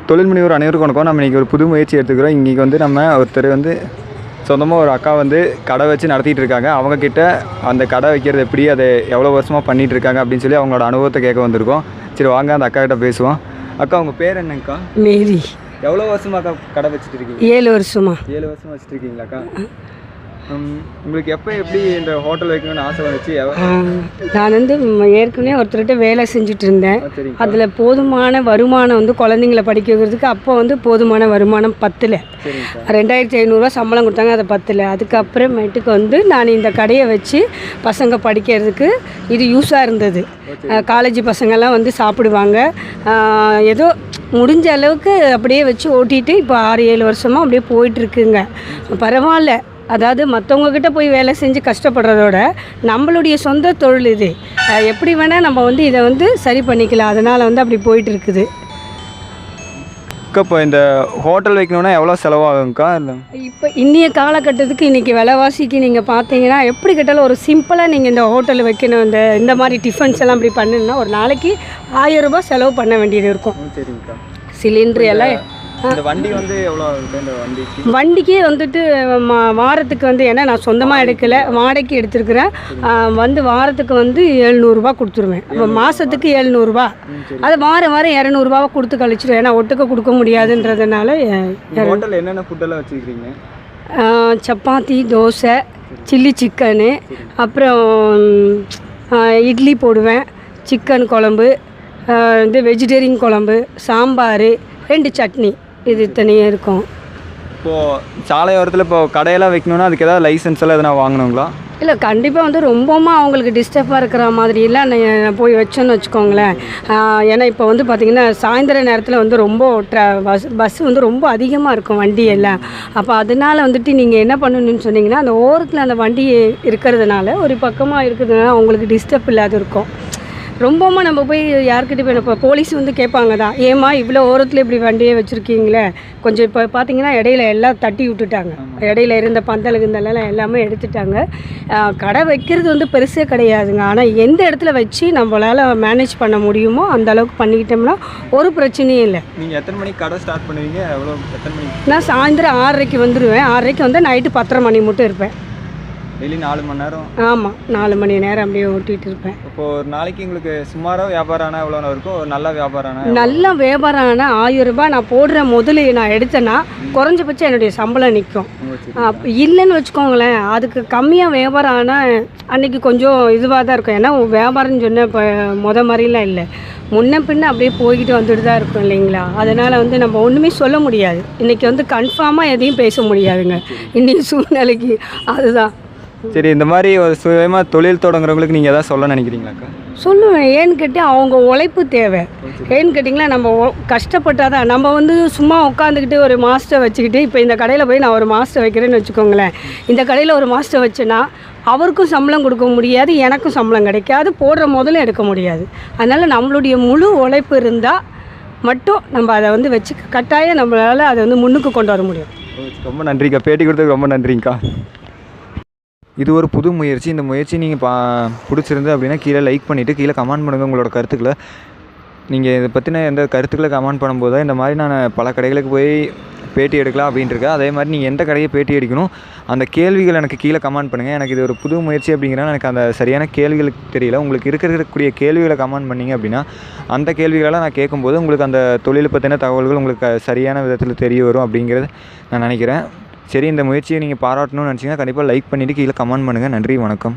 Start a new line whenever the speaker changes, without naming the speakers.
தொழில் முனைவோர் அனைவருக்கும் வணக்கம். நம்ம இன்றைக்கி ஒரு புது முயற்சி எடுத்துக்கிறோம். இன்றைக்கி வந்து நம்ம ஒருத்தர் வந்து சொந்தமாக ஒரு அக்கா வந்து கடை வச்சு நடத்திட்டு இருக்காங்க. அவங்கக்கிட்ட அந்த கடை வைக்கிறது எப்படி, அதை எவ்வளோ வருஷமாக பண்ணிகிட்டு இருக்காங்க அப்படின்னு சொல்லி அவங்களோட அனுபவத்தை கேட்க வந்திருக்கோம். சரி வாங்க அந்த அக்கா கிட்ட பேசுவோம். அக்கா உங்கள் பேர் என்னங்கக்கா?
மேரி.
எவ்வளோ வருஷமாக அக்கா கடை வச்சுட்டு இருக்கீங்க?
7 வருஷமா.
7 வருஷமாக வச்சுட்டு இருக்கீங்களாக்கா? உங்களுக்கு எப்போ எப்படி இந்த ஹோட்டல் வைக்கணும்னு ஆசை வந்துச்சு?
நான் வந்து ஏற்கனவே ஒருத்தர்கிட்ட வேலை செஞ்சுட்டு இருந்தேன். அதில் போதுமான வருமானம் வந்து குழந்தைங்களை படிக்க வைக்கிறதுக்கு அப்போ வந்து போதுமான வருமானம் பத்தில் 2500 சம்பளம் கொடுத்தாங்க. அதை பத்தில். அதுக்கப்புறமேட்டுக்கு வந்து நான் இந்த கடையை வச்சு பசங்க படிக்கிறதுக்கு இது யூஸாக இருந்தது. காலேஜ் பசங்கள்லாம் வந்து சாப்பிடுவாங்க. ஏதோ முடிஞ்ச அளவுக்கு அப்படியே வச்சு ஓட்டிகிட்டு இப்போ 6-7 வருஷமாக அப்படியே போயிட்டுருக்குங்க. பரவாயில்ல. அதாவது மற்றவங்கக்கிட்ட போய் வேலை செஞ்சு கஷ்டப்படுறதோட நம்மளுடைய சொந்த தொழில் இது. எப்படி வேணால் நம்ம வந்து இதை வந்து சரி பண்ணிக்கலாம். அதனால் வந்து அப்படி போயிட்டு இருக்குது.
இப்போ இந்த ஹோட்டல் வைக்கணுன்னா எவ்வளோ செலவாகுங்கக்கா? இல்லை
இப்போ இன்றைய காலகட்டத்துக்கு இன்றைக்கி விலைவாசிக்கு நீங்கள் பார்த்தீங்கன்னா எப்படி கேட்டாலும் ஒரு சிம்பிளாக நீங்கள் இந்த ஹோட்டல் வைக்கணும், இந்த மாதிரி டிஃபன்ஸ் எல்லாம் இப்படி பண்ணணுன்னா ஒரு நாளைக்கு 1000 ரூபாய் செலவு பண்ண வேண்டியது இருக்கும்.
சரிங்கக்கா.
சிலிண்டர் எல்லாம்.
இந்த வண்டி வந்து எவ்வளோ ஆகுது? இந்த
வண்டிக்கே வந்துட்டு வாரத்துக்கு வந்து, ஏன்னா நான் சொந்தமாக எடுக்கலை, வாடகைக்கு எடுத்துருக்குறேன். வந்து வாரத்துக்கு வந்து 700 ரூபா கொடுத்துருவேன். இப்போ மாதத்துக்கு 700 ரூபா. அது வாரம் 200 ரூபாவை கொடுத்து கழிச்சிடுவேன். ஏன்னா ஒட்டுக்க கொடுக்க முடியாதுன்றதுனால.
ஹோட்டலில் என்னென்ன ஃபுட்டெல்லாம் வச்சுக்கிறீங்க?
சப்பாத்தி, தோசை, சில்லி சிக்கனு, அப்புறம் இட்லி போடுவேன், சிக்கன் குழம்பு, இது வெஜிடேரியன் குழம்பு, சாம்பார், 2 சட்னி, இது இத்தனையும் இருக்கும்.
இப்போது சாலையோரத்தில் இப்போ கடையெல்லாம் வைக்கணுன்னா அதுக்கு ஏதாவது லைசன்ஸ் எல்லாம் எதனா வாங்கணுங்களா?
இல்லை, கண்டிப்பாக வந்து ரொம்பவும் அவங்களுக்கு டிஸ்டர்பாக இருக்கிற மாதிரிலாம் நான் போய் வச்சோன்னு வச்சுக்கோங்களேன். ஏன்னா இப்போ வந்து பார்த்திங்கன்னா சாயந்தர நேரத்தில் வந்து ரொம்ப பஸ் வந்து ரொம்ப அதிகமாக இருக்கும் வண்டி எல்லாம். அப்போ அதனால் வந்துட்டு நீங்கள் என்ன பண்ணணும்னு சொன்னீங்கன்னா, அந்த ஓரத்தில் அந்த வண்டி இருக்கிறதுனால ஒரு பக்கமாக இருக்கிறதுனால அவங்களுக்கு டிஸ்டர்ப் இல்லாத இருக்கும். ரொம்பவும் நம்ம போய் யார்கிட்ட போய் இப்போ போலீஸ் வந்து கேட்பாங்க தான், ஏமா இவ்வளோ ஓரத்தில் இப்படி வண்டியே வச்சுருக்கீங்களே கொஞ்சம். இப்போ பார்த்தீங்கன்னா இடையில எல்லாம் தட்டி விட்டுட்டாங்க. இடையில இருந்த பந்தலுக்குந்தெல்லாம் எல்லாமே எடுத்துட்டாங்க. கடை வைக்கிறது வந்து பெருசே கிடையாதுங்க. ஆனால் எந்த இடத்துல வச்சு நம்மளால் மேனேஜ் பண்ண முடியுமோ அந்த அளவுக்கு பண்ணிக்கிட்டோம்னா ஒரு பிரச்சனையும் இல்லை.
நீங்கள் எத்தனை மணிக்கு கடை ஸ்டார்ட் பண்ணுவீங்க? எத்தனை மணிக்கு?
நான் சாயந்தரம் 6:30க்கு வந்துடுவேன். 6:30க்கு வந்து நைட்டு 10:30 மணி மட்டும் இருப்பேன்.
டெய்லி 4 மணி நேரம்? ஆமாம்,
4 மணி நேரம் அப்படியே ஓட்டிகிட்டு இருப்பேன்.
இப்போது ஒரு நாளைக்கு உங்களுக்கு சுமாராக வியாபாரம் ஆனால் எவ்வளோ இருக்கும்? ஒரு நல்ல வியாபாரம் ஆனால்?
நல்ல வியாபாரம் ஆனால் 1000 ரூபாய் நான் போடுற முதல்ல நான் எடுத்தேன்னா குறைஞ்சபட்சம் என்னுடைய சம்பளம் நிற்கும். இல்லைன்னு வச்சுக்கோங்களேன், அதுக்கு கம்மியாக வியாபாரம் ஆனால் அன்றைக்கி கொஞ்சம் இதுவாக தான் இருக்கும். ஏன்னா வியாபாரம்னு சொன்ன இப்போ மாதிரிலாம் இல்லை, முன்ன பின்ன அப்படியே போய்கிட்டு வந்துட்டு தான் இருக்கும் இல்லைங்களா. அதனால் வந்து நம்ம ஒன்றுமே சொல்ல முடியாது. இன்றைக்கி வந்து கன்ஃபார்மாக எதையும் பேச முடியாதுங்க இன்றைக்கி சூழ்நிலைக்கு. அதுதான்.
சரி, இந்த மாதிரி ஒரு சுயமாக தொழில் தொடங்குறவங்களுக்கு நீங்கள் எதாவது சொல்ல நினைக்கிறீங்களாக்கா?
சொல்லுவேன். ஏன்னு கேட்டால் அவங்க உழைப்பு தேவை. ஏன்னு கேட்டிங்களா, நம்ம கஷ்டப்பட்டால் தான். நம்ம வந்து சும்மா உட்காந்துக்கிட்டு ஒரு மாஸ்டர் வச்சுக்கிட்டு, இப்போ இந்த கடையில் போய் நான் ஒரு மாஸ்டர் வைக்கிறேன்னு வச்சுக்கோங்களேன், இந்த கடையில் ஒரு மாஸ்டர் வச்சேன்னா அவருக்கும் சம்பளம் கொடுக்க முடியாது, எனக்கும் சம்பளம் கிடைக்காது, போடுற முதல்ல எடுக்க முடியாது. அதனால் நம்மளுடைய முழு உழைப்பு இருந்தால் மட்டும் நம்ம அதை வந்து வச்சு கட்டாயம் நம்மளால் அதை வந்து முன்னுக்கு கொண்டு வர முடியும்.
ரொம்ப நன்றிக்கா, பேட்டி கொடுத்ததுக்கு ரொம்ப நன்றிங்கக்கா. இது ஒரு புது முயற்சி. இந்த முயற்சி நீங்கள் பிடிச்சிருந்து அப்படின்னா கீழே லைக் பண்ணிவிட்டு கீழே கமெண்ட் பண்ணுங்கள் உங்களோட கருத்துக்களை. நீங்கள் இதை பற்றின எந்த கருத்துக்களை கமெண்ட் பண்ணும்போது இந்த மாதிரி நான் பல கடைகளுக்கு போய் பேட்டி எடுக்கலாம் அப்படின்ட்டு இருக்கேன். அதே மாதிரி நீங்கள் எந்த கடையை பேட்டி எடுக்கணும் அந்த கேள்விகள் எனக்கு கீழே கமெண்ட் பண்ணுங்கள். எனக்கு இது ஒரு புது முயற்சி அப்படிங்கிறனால எனக்கு அந்த சரியான கேள்விகளுக்கு தெரியல. உங்களுக்கு இருக்கக்கூடிய கேள்விகளை கமெண்ட் பண்ணிங்க அப்படின்னா அந்த கேள்விகளை நான் கேட்கும்போது உங்களுக்கு அந்த தொழிலை பற்றின தகவல்கள் உங்களுக்கு சரியான விதத்தில் தெரிய வரும் அப்படிங்கிறது நான் நினைக்கிறேன். சரி, இந்த முயற்சியை நீங்கள் பாராட்டணும்னு நினச்சிங்கன்னா கண்டிப்பாக லைக் பண்ணிவிட்டு கீழே கமெண்ட் பண்ணுங்கள். நன்றி, வணக்கம்.